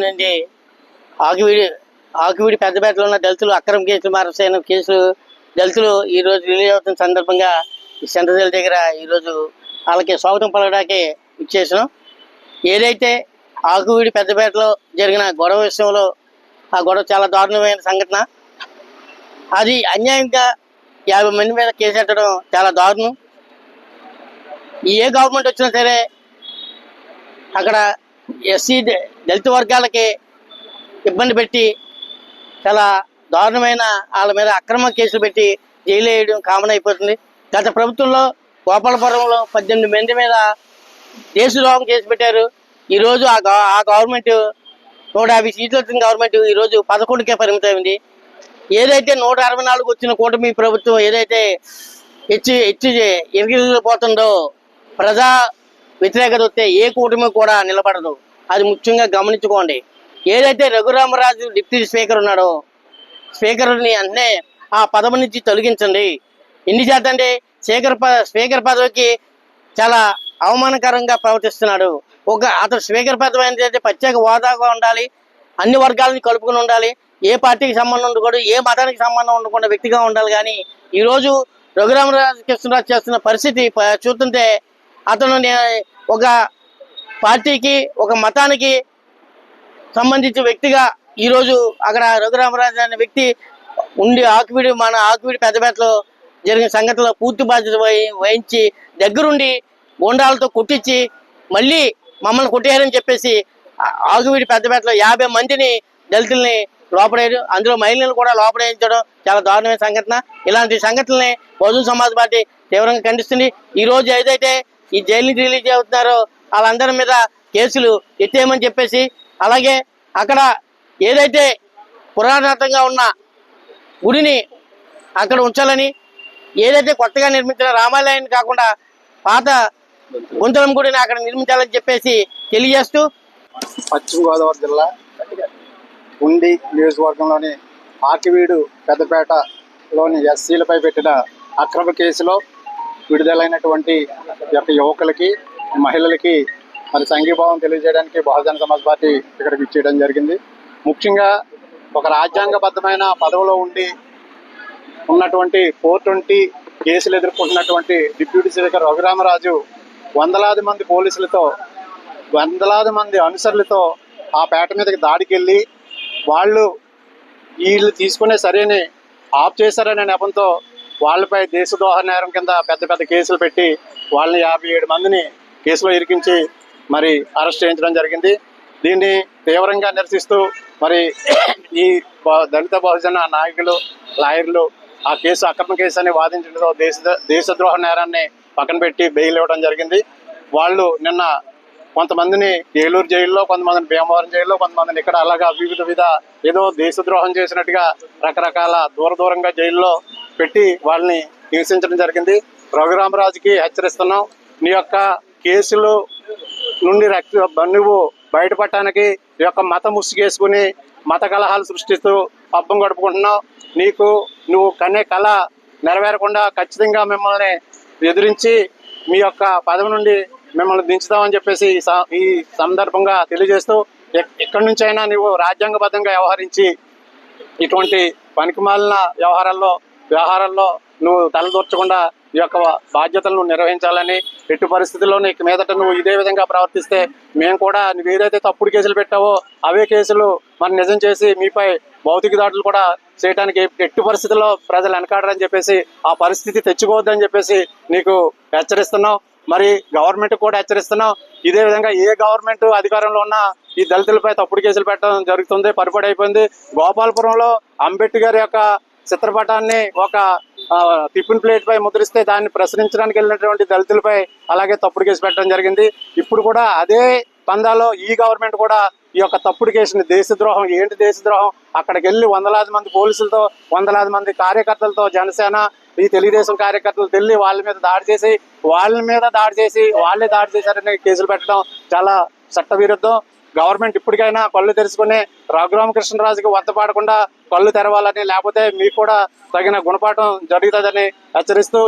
నుండి ఆకివీడి ఆకివీడి పెద్దపేటలో ఉన్న దళితులు అక్రమ కేసులు మారసైన కేసులు దళితులు ఈరోజు రిలీజ్ అవుతున్న సందర్భంగా ఈ సెంటర్ జైలు దగ్గర ఈరోజు వాళ్ళకి స్వాగతం పలకడానికి ఇచ్చేసాం. ఏదైతే ఆకివీడి పెద్దపేటలో జరిగిన గొడవ విషయంలో ఆ గొడవ చాలా దారుణమైన సంఘటన. అది అన్యాయంగా 50 మంది మీద కేసు పెట్టడం చాలా దారుణం. ఏ గవర్నమెంట్ వచ్చినా సరే అక్కడ ఎస్సీ దళిత వర్గాలకి ఇబ్బంది పెట్టి చాలా దారుణమైన వాళ్ళ మీద అక్రమ కేసులు పెట్టి జైలు వేయడం కామన్ అయిపోతుంది. గత ప్రభుత్వంలో గోపాలపురంలో 18 మంది మీద దేశద్రోహం కేసు పెట్టారు. ఈరోజు ఆ గవర్నమెంట్ 150 సీట్లు వచ్చిన గవర్నమెంట్ ఈరోజు 11కే పరిమితమైంది. ఏదైతే 164 వచ్చిన కూటమి ప్రభుత్వం ఏదైతే ఎరిగిపోతుందో ప్రజా వ్యతిరేకత వస్తే ఏ కూటమి కూడా నిలబడదు. అది ముఖ్యంగా గమనించుకోండి. ఏదైతే రఘురామరాజు డిప్యూటీ స్పీకర్ ఉన్నాడో స్పీకర్ని అంటే ఆ పదవి నుంచి తొలగించండి. ఎన్ని చేతండి స్పీకర్ పదవికి చాలా అవమానకరంగా ప్రవర్తిస్తున్నాడు. అతను స్పీకర్ పదవి అయితే ప్రత్యేక హోదాగా ఉండాలి, అన్ని వర్గాలని కలుపుకుని ఉండాలి, ఏ పార్టీకి సంబంధం ఉండకూడదు, ఏ మతానికి సంబంధం ఉండకుండా వ్యక్తిగా ఉండాలి. కానీ ఈరోజు రఘురామరాజు కృష్ణరాజు చేస్తున్న పరిస్థితి చూస్తుంటే అతను ఒక పార్టీకి ఒక మతానికి సంబంధించిన వ్యక్తిగా ఈరోజు అక్కడ రఘురామరాజు అనే వ్యక్తి ఉండి ఆకివీడి పెద్దపేటలో జరిగిన సంఘటనలో పూర్తి బాధ్యత వహించి దగ్గరుండి గోండాలతో కొట్టించి మళ్ళీ మమ్మల్ని కొట్టేయారని చెప్పేసి ఆకివీడి పెద్దపేటలో 50 మందిని దళితుల్ని లోపడేయడం, అందులో మహిళలను కూడా లోపడేయించడం చాలా దారుణమైన సంఘటన. ఇలాంటి సంఘటనల్ని బహుజన సమాజ్ పార్టీ తీవ్రంగా ఖండిస్తుంది. ఈరోజు ఏదైతే ఈ జైలు నుంచి రిలీజ్ అవుతున్నారో వాళ్ళందరి మీద కేసులు ఎత్తేయమని చెప్పేసి, అలాగే అక్కడ ఏదైతే పురాతనంగా ఉన్న గుడిని అక్కడ ఉంచాలని, ఏదైతే కొత్తగా నిర్మించిన రామాలయాన్ని కాకుండా పాత గుంతలం గుడిని అక్కడ నిర్మించాలని చెప్పేసి తెలియజేస్తూ, పశ్చిమ గోదావరి జిల్లా ఉండి నియోజకవర్గంలోని ఆకివీడు పెద్దపేటలోని ఎస్సీలపై పెట్టిన అక్రమ కేసులో విడుదలైనటువంటి యువకులకి మహిళలకి మరి సంఘీభావం తెలియజేయడానికి బహుజన సమాజ్ పార్టీ ఇక్కడికి ఇచ్చేయడం జరిగింది. ముఖ్యంగా ఒక రాజ్యాంగబద్ధమైన పదవిలో ఉండి ఉన్నటువంటి 420 కేసులు ఎదుర్కొంటున్నటువంటి డిప్యూటీ స్పీకర్ రఘురామరాజు వందలాది మంది పోలీసులతో వందలాది మంది అనుచరులతో ఆ పేట మీదకి దాడికి వెళ్ళి వీళ్ళు తీసుకునే సరేని ఆఫ్ చేశారనే నెపంతో వాళ్ళపై దేశద్రోహ నేరం కింద పెద్ద పెద్ద కేసులు పెట్టి వాళ్ళని 57 మందిని కేసులో ఇరికించి మరి అరెస్ట్ చేయించడం జరిగింది. దీన్ని తీవ్రంగా నిరసిస్తూ మరి ఈ దళిత బహుజన నాయకులు లాయర్లు ఆ కేసు అక్రమ కేసు అని వాదించడంతో దేశద్రోహ నేరాన్ని పక్కన పెట్టి బెయిల్ ఇవ్వడం జరిగింది. వాళ్ళు నిన్న కొంతమందిని ఏలూరు జైల్లో, కొంతమందిని భీమవరం జైల్లో, కొంతమందిని ఇక్కడ అలాగా వివిధ ఏదో దేశద్రోహం చేసినట్టుగా రకరకాల దూరంగా జైల్లో పెట్టి వాళ్ళని హింసించడం జరిగింది. రఘురామరాజుకి హెచ్చరిస్తున్నాం, నీ యొక్క కేసులు నుండి నువ్వు బయటపడటానికి ఈ యొక్క మత ముసుగేసుకుని మత కలహాలు సృష్టిస్తూ పబ్బం గడుపుకుంటున్నావు. నువ్వు కనే కళ నెరవేరకుండా ఖచ్చితంగా మిమ్మల్ని ఎదిరించి మీ యొక్క పదవి నుండి మిమ్మల్ని దించుతామని చెప్పేసి ఈ సందర్భంగా తెలియజేస్తూ, ఎక్కడి నుంచైనా నువ్వు రాజ్యాంగబద్ధంగా వ్యవహరించి ఇటువంటి పనికిమాలిన వ్యవహారాల్లో నువ్వు తలదూర్చకుండా ఈ యొక్క బాధ్యతలను నిర్వహించాలని, ఎట్టి పరిస్థితుల్లో నీకు మీదట నువ్వు ఇదే విధంగా ప్రవర్తిస్తే మేము కూడా నువ్వు ఏదైతే తప్పుడు కేసులు పెట్టావో అవే కేసులు మరి నిజం చేసి మీపై భౌతిక దాడులు కూడా చేయడానికి ఎట్టి పరిస్థితుల్లో ప్రజలు వెనకాడరని చెప్పేసి ఆ పరిస్థితి తెచ్చుకోవద్దని చెప్పేసి నీకు హెచ్చరిస్తున్నాం. మరి గవర్నమెంట్ కూడా హెచ్చరిస్తున్నాం, ఇదే విధంగా ఏ గవర్నమెంట్ అధికారంలో ఉన్నా ఈ దళితులపై తప్పుడు కేసులు పెట్టడం జరుగుతుంది. పరిపాడి అయిపోయింది. గోపాలపురంలో అంబేద్కర్ యొక్క చిత్రపటాన్ని ఒక టిఫిన్ ప్లేట్ పై ముద్రిస్తే దాన్ని ప్రశ్నించడానికి వెళ్ళినటువంటి దళితులపై అలాగే తప్పుడు కేసు పెట్టడం జరిగింది. ఇప్పుడు కూడా అదే పందాలో ఈ గవర్నమెంట్ కూడా ఈ యొక్క తప్పుడు కేసుని దేశద్రోహం ఏంటి దేశద్రోహం, అక్కడికి వెళ్ళి వందలాది మంది పోలీసులతో వందలాది మంది కార్యకర్తలతో జనసేన ఈ తెలుగుదేశం కార్యకర్తలు వెళ్ళి వాళ్ళ మీద దాడి చేసి వాళ్ళే దాడి చేశారని కేసులు పెట్టడం చాలా చట్టవిరుద్ధం. గవర్నమెంట్ ఇప్పటికైనా కళ్ళు తెరుచుకుని రఘురామకృష్ణరాజుకి వంతపాడకుండా కళ్ళు తెరవాలని, లేకపోతే మీకు కూడా తగిన గుణపాఠం జరుగుతుందని హెచ్చరిస్తూ